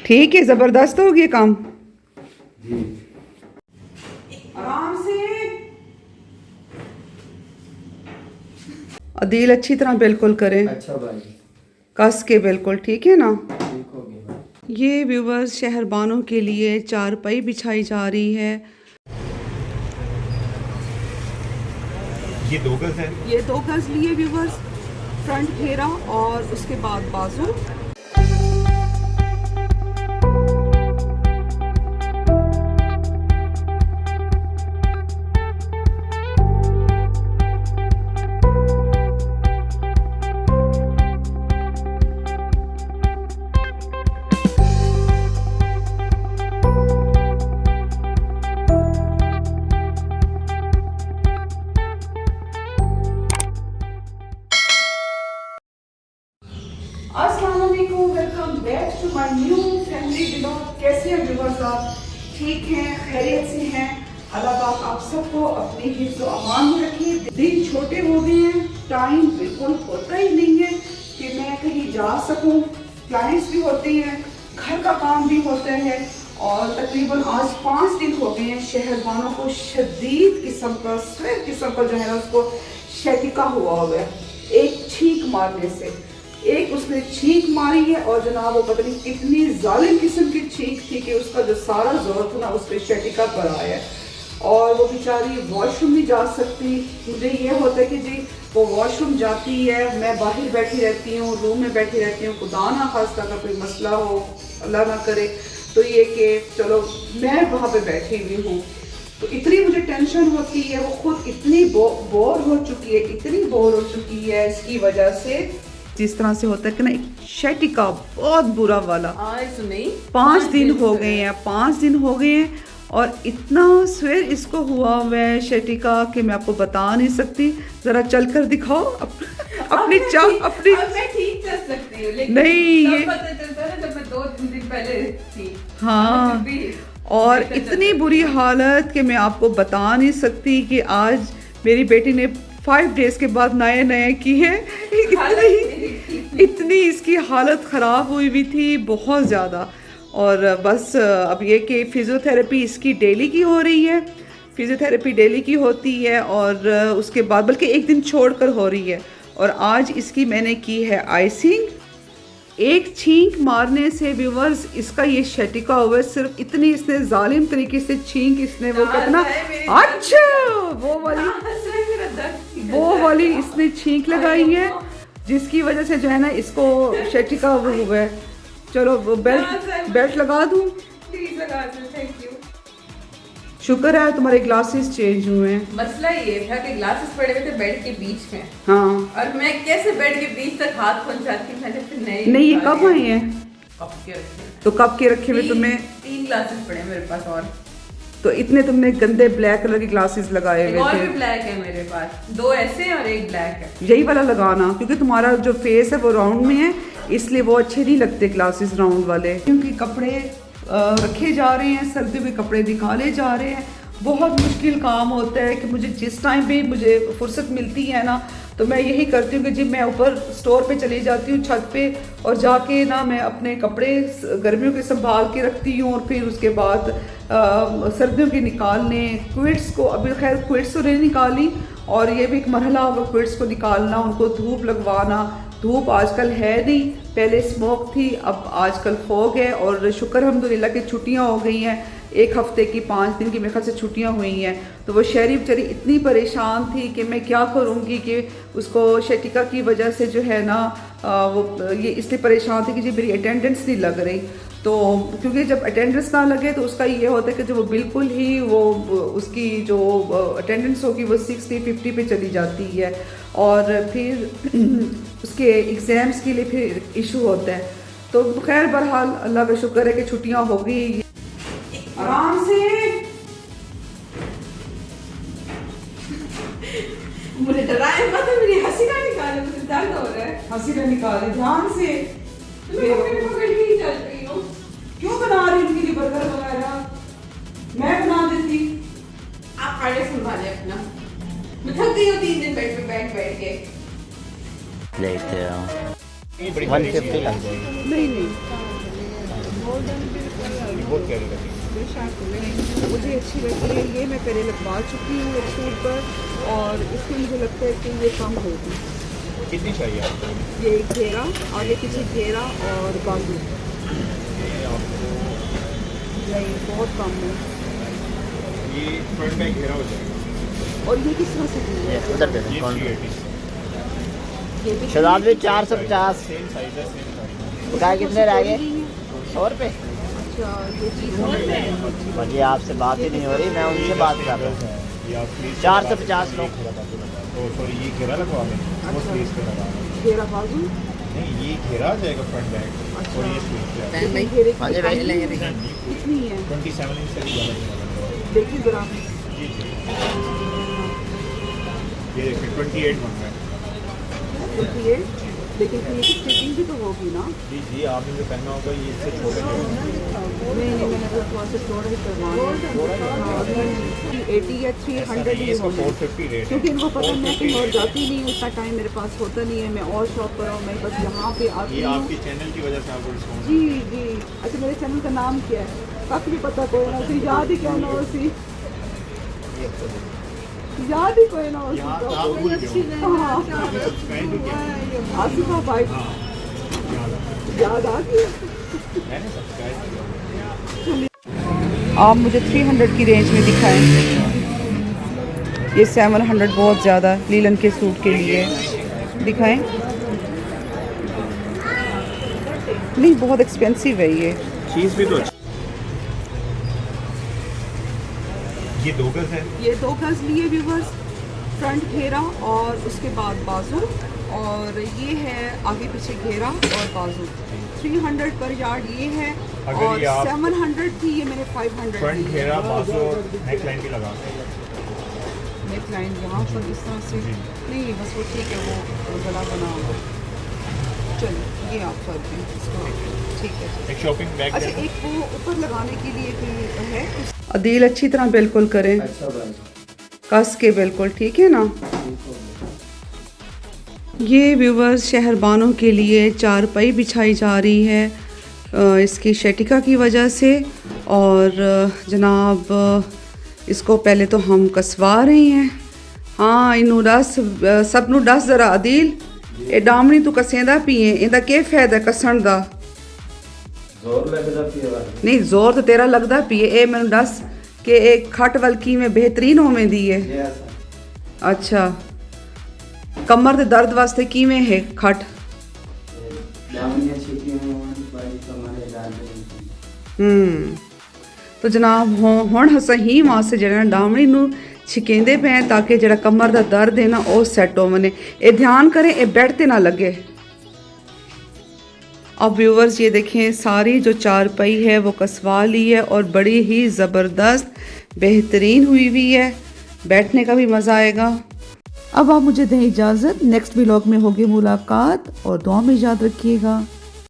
ठीक है, जबरदस्त हो गया काम। आराम से अदील, अच्छी तरह बिल्कुल करें। अच्छा भाई, कस के बिल्कुल, ठीक है ना। ठीक हो गया भाई। ये व्यूवर्स शहरबानों के लिए चारपाई बिछाई जा रही है। ये 2 गज है। ये 2 गज लिए व्यूवर्स, फ्रंट घेरा और उसके बाद बाजू। अस्सलाम वालेकुम, welcome back to my new family vlog. कैसे हैं व्यूअर्स आप? ठीक हैं, खैरियत से हैं? अल्लाह पाक आप सबको अपनी हिफ्ज़ व अमान में रखिए। दिन छोटे हो गए हैं, टाइम बिल्कुल होता ही नहीं है कि मैं कहीं जा सकूं। क्लाइंट्स भी होते हैं, घर का काम भी होता है और तकरीबन आज 5 दिन हो गए हैं शहरबानों को शदीद किस्म का स्वेर किस्म का जो है ना उसको शैतिका हुआ है एक छींक मारने से। एक उसने छींक मारी है और जनाब वो पता नहीं कितनी जालिम किस्म की छींक थी कि उसका जो सारा जोर था ना उस पर शैतिका पर आया है और वो बेचारी वॉशरूम नहीं जा सकती। मुझे ये होता है कि जी वो वॉशरूम जाती है, मैं बाहर बैठी रहती हूँ, रूम में बैठी रहती हूँ, खुदा ना खास्ता का कोई मसला हो, अल्लाह ना करे, तो ये कि चलो मैं वहाँ पे बैठी हुई हूँ तो इतनी मुझे टेंशन होती है। वो खुद इतनी बोर हो चुकी है, इतनी बोर हो चुकी है इसकी वजह से। जिस तरह से होता है कि ना एक शैतिका बहुत बुरा वाला। आज नहीं, 5 दिन हो गए हैं, 5 दिन हो गए हैं और इतना स्वेर इसको हुआ हुआ है शैतिका कि मैं आपको बता नहीं सकती। जरा चल कर दिखाओ अपनी अपनी। मैं ठीक चल सकती हूँ लेकिन नहीं, ये पता चलता है जब मैं 2 दिन पहले थी। हाँ, और इतनी बुरी हालत कि मैं आपको बता नहीं सकती कि आज मेरी बेटी ने 5 डेज के बाद नए की है। इतनी इसकी हालत ख़राब हुई थी बहुत ज़्यादा। और बस अब ये कि फ़िज़ियोथेरेपी इसकी डेली की हो रही है, फ़िज़ियोथेरेपी डेली की होती है और उसके बाद बल्कि एक दिन छोड़कर हो रही है। और आज इसकी मैंने की है आइसिंग। एक छींक मारने से व्यूवर्स इसका ये शैतिका हुआ है। सिर्फ इतनी इसने जालिम तरीके से छींक इसने वो कितना अच्छा वो वाली इसने छींक लगाई है जिसकी वजह से जो है ना इसको शैतिका हुआ है। चलो वो बेल्ट लगा दूं? प्लीज लगा दो, थैंक यू। शुक्र है तुम्हारे ग्लासेस चेंज हुए हैं। मसला ये था कि ग्लासेस पड़े हुए थे बेड के बीच में। हाँ, और मैं कैसे बेड के बीच तक हाथ पहुंचाती, मैंने फिर नहीं ये कब आए हैं? कब के रखे? तो कब के रखे हुए तुम्हें? 3 ग्लासेस पड़े मेरे पास और तो इतने तुमने गंदे ब्लैक कलर के ग्लासेस लगाए हुए और थे। भी ब्लैक है मेरे पास, 2 ऐसे हैं और 1 ब्लैक है। यही वाला लगाना क्योंकि तुम्हारा जो फेस है वो राउंड में है, इसलिए वो अच्छे नहीं लगते ग्लासेस राउंड वाले। क्योंकि कपड़े रखे जा रहे हैं, सर्दी में कपड़े निकाले जा रहे हैं। बहुत मुश्किल काम होता है कि मुझे जिस टाइम भी मुझे फुर्सत मिलती है ना तो मैं यही करती हूँ कि जी मैं ऊपर स्टोर पे चली जाती हूँ छत पे और जाके ना मैं अपने कपड़े गर्मियों के संभाल के रखती हूँ और फिर उसके बाद सर्दियों के निकालने, क्विट्स को अभी खैर क्विट्स तो नहीं निकाली और ये भी एक मरहला होगा क्विट्स को निकालना, उनको धूप लगवाना। धूप आजकल है नहीं, पहले स्मोक थी, अब आजकल फॉग है और शुक्र अल्हम्दुलिल्लाह की छुट्टियां हो गई हैं। 1 हफ्ते की 5 दिन की मेरे ख्याल से छुट्टियां हुई हैं। तो वो शहरी बेचारी इतनी परेशान थी कि मैं क्या करूँगी कि उसको शैतिका की वजह से जो है ना वो ये इसलिए परेशान थी कि जी मेरी अटेंडेंस नहीं लग रही। तो क्योंकि जब अटेंडेंस ना लगे तो उसका ये होता है कि जो वो बिल्कुल ही वो उसकी जो अटेंडेंस होगी वो 60-50 पे चली जाती है और फिर उसके एग्ज़ाम्स के लिए फिर इशू होता है। तो खैर बहरहाल अल्लाह का शुक्र है कि छुट्टियां हो गई। आराम से मुझे डराए मत, मेरी हंसी ना निकाले, मुझे दर्द हो रहा है। हंसी ना निकाले, ध्यान से। मैं पकड़ के ही चल रही हूँ। क्यों बना रही उनके लिए बर्गर वगैरह? मैं बना देती। आप आगे संभाले अपना, मैं थक गई हूँ 3 दिन बेड पे बैठ के। Later. 150 लग जाएगी। नहीं बहुत प्यारी लगी। मुझे अच्छी लगी है ये, मैं पहले लगवा चुकी हूँ एक सूट पर और इसमें मुझे लगता है कि ये कम होगी। कितनी चाहिए आपको? ये घेरा, आगे पीछे घेरा और बाजू ये आपको नहीं बहुत कम है। ये फ्रंट बैक घेरा हो जाएगा। और ये किस तरह से दी है? उधर दे ये कौन 380 ये भी शहजाद भी 450 सेम साइज है, सेम साइज। क्या कितने रह गए? 100 रुपये। अच्छा ये चीज़ मुझे आपसे बात ही नहीं हो रही, मैं उनसे बात कर रहा हूँ। ये आप प्लीज 450 लोग। तो सॉरी ये घेरा लगवा लें, वो स्लीव्स पे लगा लें। घेरा बाजू नहीं ये घेरा आ जाएगा फ्रंट बैक और ये स्लीव्स पे आ घेरे हाँ जी भाई। कितनी है 27 इंच से भी ज़्यादा नहीं होगा। देखिए जरा। जी जी ये देखिए 28 बन रहा है। देखिए लेकिन ये की स्टिचिंग भी तो होगी ना? जी जी आपने जो पहना होगा ये इससे छोटे होगा। नहीं मैंने तो थोड़ा सा थोड़ा ही करवाना है। 80 या 300 ही इसका होगा 450 रेट है। क्योंकि इनको पता मैं कहीं और जाती नहीं हूँ, इतना टाइम मेरे पास होता नहीं है, मैं और शॉप पर हूँ, मैं बस यहाँ पे आती ये हूँ। आपकी चैनल की वजह से आपको डिस्काउंट। जी जी अच्छा मेरे चैनल का नाम क्या है? कख भी पता कोई ना सी याद ही क्या ना हो सी याद ही कोई ना हो सी यहाँ तो। आप भूल गए हो। हाँ आपने सब्सक्राइब भी किया आसिफा भाई हाँ याद आ गई। मैंने सब्सक्राइब किया। आप मुझे 300 की रेंज में दिखाएं। ये 700 बहुत ज़्यादा लीलन के सूट के लिए दिखाएं। नहीं बहुत एक्सपेंसिव है ये। चीज़ भी तो अच्छी। ये 2 गज है। ये 2 गज लिए व्यूवर्स, फ्रंट घेरा और उसके बाद बाजू, और ये है आगे पीछे घेरा और बाजू। 300 पर यार्ड ये है अगर और ये आप 700 थी, ये मैंने 500 फ्रंट दी। घेरा बाजू और नेक लाइन भी लगा सकते हैं। नेक लाइन यहाँ पर इस तरह से नहीं, बस वो ठीक है, वो गला बना हुआ। चलिए ये आप कर दें इसको, ठीक है। एक शॉपिंग बैग अच्छा एक वो ऊपर लगाने के लिए भी है अदील, अच्छी तरह बिल्कुल करें, कस के बिल्कुल, ठीक है ना। ये व्यूवर्स शहरबानों के लिए चारपाई बिछाई जा रही है इसकी शटिका की वजह से, और जनाब इसको पहले तो हम कसवा रहे हैं। हाँ इनू दस सब नू दस जरा अदील, ये डामनी तू कसेंदा पिए, इंदा के फायदा कसण दा? जोर लगदा पिए नहीं जोर तो तेरा लगदा पिए। ए मैनू दस कि एक खट वल्की में बेहतरीन होवेंदी है। अच्छा कमर दे दर्द वास्ते किवें है खट? तो जनाब हुण सही वास्ते जेड़ा डामणी नू छिकेंदे पे ताकि जेड़ा कमर दा दर्द है ना वो सैट हो वने। ये ध्यान करें ये बेड ते ना लगे। अब व्यूवर्स ये देखें सारी जो चारपाई है वो कसवा ली है और बड़ी ही ज़बरदस्त बेहतरीन हुई है, बैठने का भी मज़ा आएगा। अब आप मुझे दें इजाज़त, नेक्स्ट व्लॉग में होगी मुलाकात और दुआ में याद रखिएगा।